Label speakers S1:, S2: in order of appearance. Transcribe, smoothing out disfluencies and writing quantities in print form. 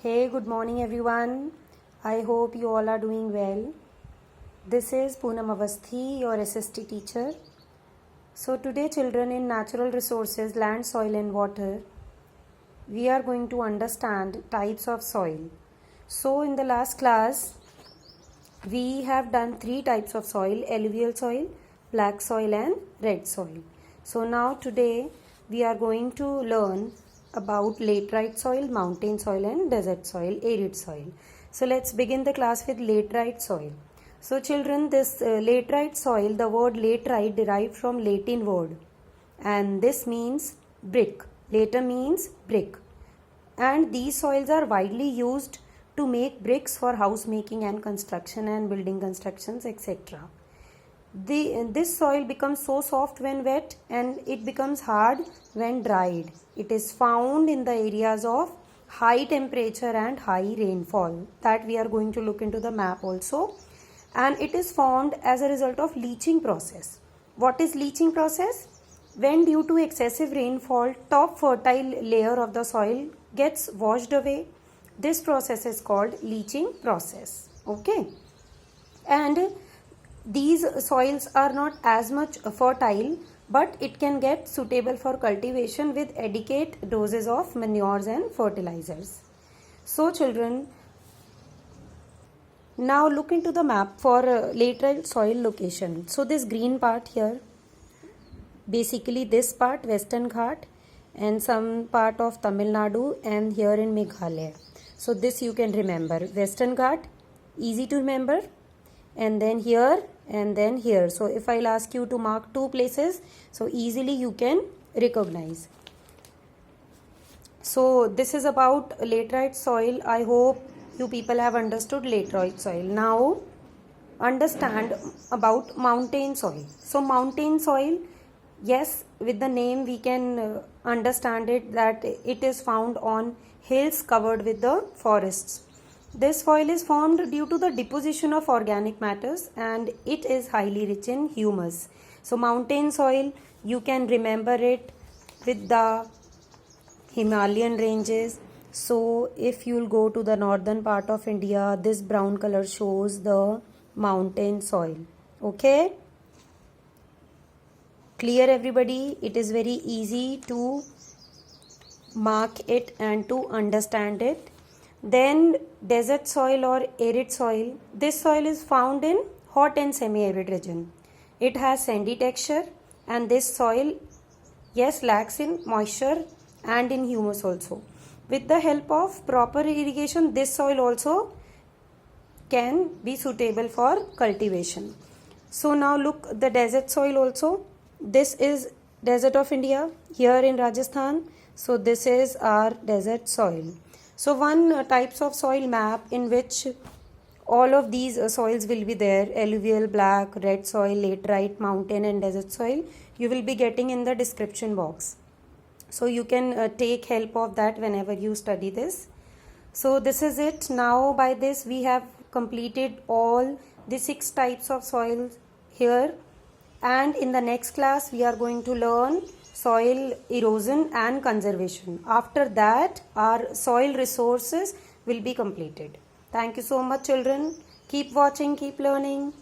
S1: Hey, good morning everyone. I hope you all are doing well. This is Poonam Avasthi, your SST teacher. So today children, in natural resources, land, soil and water, we are going to understand types of soil. So in the last class, we have done 3 types of soil: alluvial soil, black soil and red soil. So now today we are going to learn about laterite soil, mountain soil and desert soil, arid soil. So let's begin the class with laterite soil. So children, this laterite soil, the word laterite derived from Latin word, and this means brick. Later means brick, and these soils are widely used to make bricks for house making and construction and building constructions, etc. This soil becomes so soft when wet and it becomes hard when dried. It is found in the areas of high temperature and high rainfall, that we are going to look into the map also, and it is formed as a result of leaching process. What is leaching process? When due to excessive rainfall, top fertile layer of the soil gets washed away. This process is called leaching process. Okay, and these soils are not as much fertile, but it can get suitable for cultivation with adequate doses of manures and fertilizers. So children, now look into the map for laterite soil location. So this green part here, basically this part Western Ghat and some part of Tamil Nadu and here in Meghalaya. So this you can remember, Western Ghat, easy to remember, and then here and then here. So if I'll ask you to mark 2 places, so easily you can recognize. So this is about laterite soil. I hope you people have understood laterite soil. Now understand about mountain soil. So mountain soil, yes, with the name we can understand it that it is found on hills covered with the forests. This soil is formed due to the deposition of organic matters and it is highly rich in humus. So mountain soil, you can remember it with the Himalayan ranges. So if you'll go to the northern part of India, this brown color shows the mountain soil. Okay? Clear everybody? It is very easy to mark it and to understand it. Then desert soil or arid soil. This soil is found in hot and semi-arid region. It has sandy texture and this soil, yes, lacks in moisture and in humus also. With the help of proper irrigation, this soil also can be suitable for cultivation. So now look, the desert soil also. This is desert of India here in Rajasthan. So this is our desert soil. So one types of soil map in which all of these soils will be there: alluvial, black, red soil, laterite, mountain and desert soil. You will be getting in the description box. So you can take help of that whenever you study this. So this is it. Now by this we have completed all the 6 types of soils here, and in the next class we are going to learn soil erosion and conservation. After that our soil resources will be completed. Thank you so much children. Keep watching, keep learning.